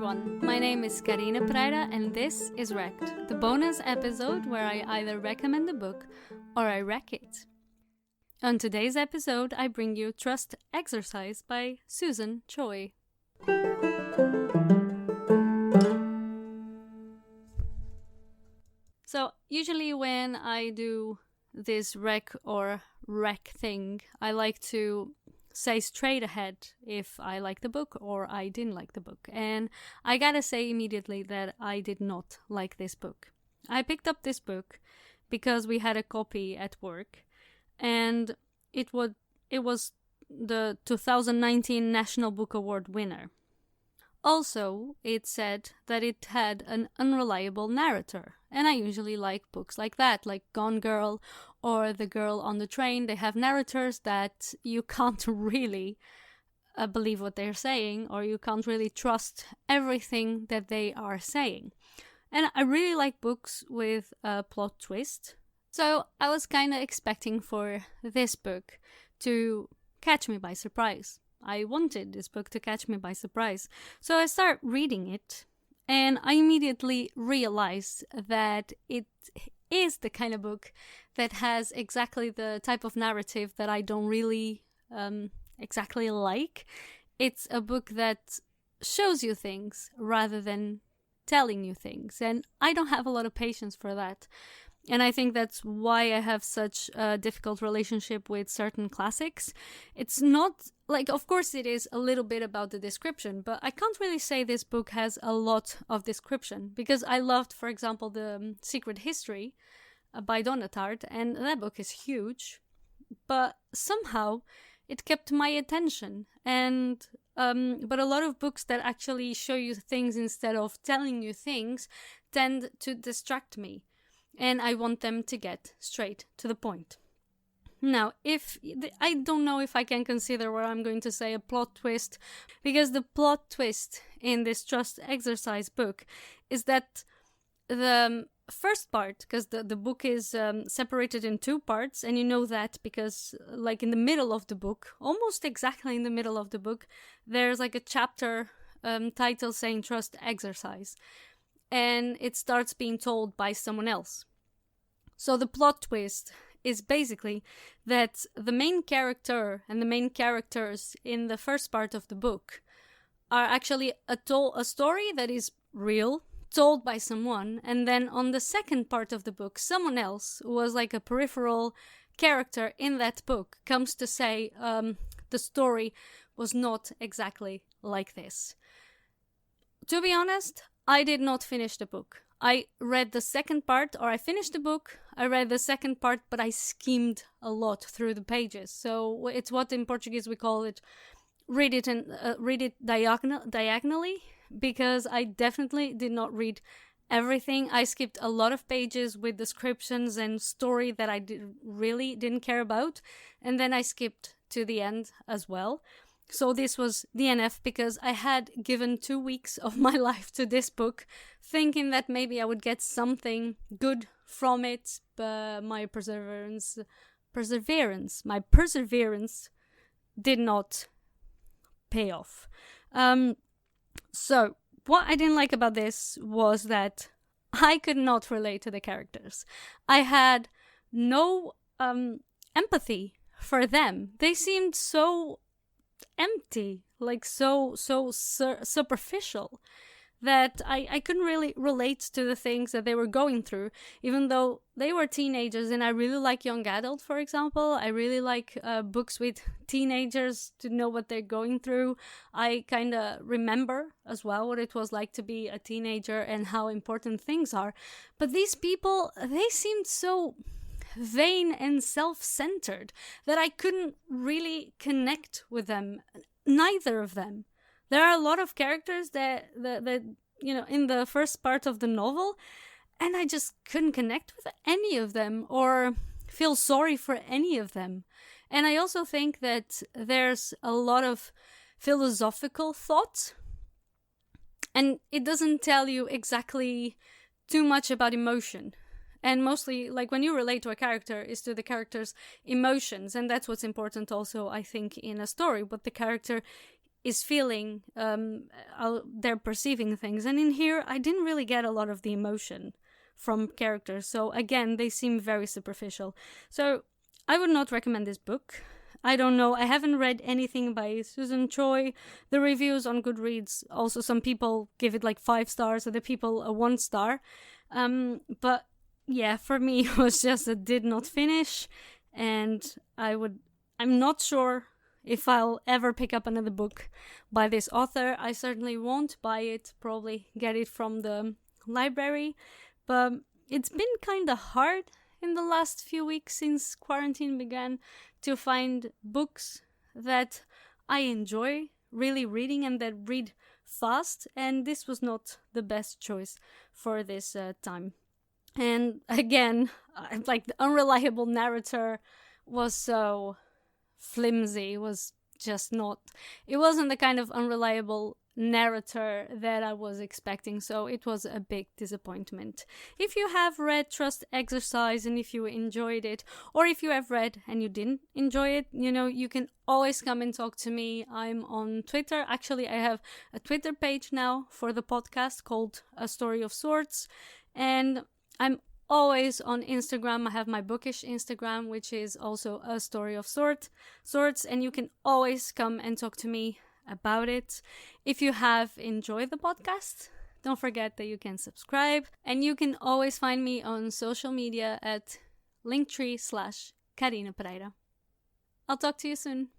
everyone, my name is Karina Pereira and this is Wrecked, the bonus episode where I either recommend a book or I wreck it. On today's episode, I bring you Trust Exercise by Susan Choi. So, usually when I do this wreck or wreck thing, I like to say straight ahead if I like the book or I didn't like the book. And I gotta say immediately that I did not like this book. I picked up this book because we had a copy at work, and it was the 2019 National Book Award winner. Also, it said that it had an unreliable narrator, and I usually like books like that, like Gone Girl or The Girl on the Train. They have narrators that you can't really believe what they're saying, or you can't really trust everything that they are saying. And I really like books with a plot twist, so I was kind of expecting for this book to catch me by surprise. I wanted this book to catch me by surprise. So I start reading it, and I immediately realized that it is the kind of book that has exactly the type of narrative that I don't really exactly like. It's a book that shows you things rather than telling you things, and I don't have a lot of patience for that. And I think that's why I have such a difficult relationship with certain classics. It's not, like, of course it is a little bit about the description, but I can't really say this book has a lot of description, because I loved, for example, The Secret History by Donna Tartt, and that book is huge, but somehow it kept my attention. And but a lot of books that actually show you things instead of telling you things tend to distract me. And I want them to get straight to the point. Now, I don't know if I can consider what I'm going to say a plot twist, because the plot twist in this Trust Exercise book is that the first part, because the book is separated in two parts, and you know that because, like, in the middle of the book, almost exactly in the middle of the book, there's like a chapter title saying Trust Exercise. And it starts being told by someone else. So the plot twist is basically that the main character and the main characters in the first part of the book are actually a story that is real, told by someone, and then on the second part of the book, someone else who was like a peripheral character in that book comes to say the story was not exactly like this. To be honest, I did not finish the book. I read the second part, or I finished the book, I read the second part, but I skimmed a lot through the pages. So it's what in Portuguese we call it, read it diagonally, because I definitely did not read everything. I skipped a lot of pages with descriptions and story that I really didn't care about, and then I skipped to the end as well. So this was DNF, because I had given 2 weeks of my life to this book, thinking that maybe I would get something good from it, but my perseverance did not pay off. So what I didn't like about this was that I could not relate to the characters. I had no empathy for them. They seemed so empty, like so superficial, that I couldn't really relate to the things that they were going through, even though they were teenagers. And I really like young adult, for example. I really like books with teenagers, to know what they're going through. I kind of remember as well what it was like to be a teenager and how important things are. But these people, they seemed so vain and self-centered that I couldn't really connect with them. Neither of them. There are a lot of characters that you know, in the first part of the novel, and I just couldn't connect with any of them or feel sorry for any of them. And I also think that there's a lot of philosophical thought, and it doesn't tell you exactly too much about emotion. And mostly, like, when you relate to a character, is to the character's emotions. And that's what's important also, I think, in a story, what the character is feeling, how they're perceiving things. And in here, I didn't really get a lot of the emotion from characters. So again, they seem very superficial. So I would not recommend this book. I don't know. I haven't read anything by Susan Choi. The reviews on Goodreads, also some people give it like 5 stars, other people a 1 star. But yeah, for me, it was just a did not finish. And I'm not sure if I'll ever pick up another book by this author. I certainly won't buy it, probably get it from the library. But it's been kind of hard in the last few weeks since quarantine began to find books that I enjoy really reading and that read fast. And this was not the best choice for this time. And again, like the unreliable narrator was so flimsy. It was just not, it wasn't the kind of unreliable narrator that I was expecting, so it was a big disappointment. If you have read Trust Exercise and if you enjoyed it, or if you have read and you didn't enjoy it, you can always come and talk to me. I'm on Twitter. Actually, I have a Twitter page now for the podcast called A Story of Sorts, and I'm always on Instagram. I have my bookish Instagram, which is also A Story of Sorts, and you can always come and talk to me about it. If you have enjoyed the podcast, don't forget that you can subscribe, and you can always find me on social media at linktree/Karina Pereira. I'll talk to you soon.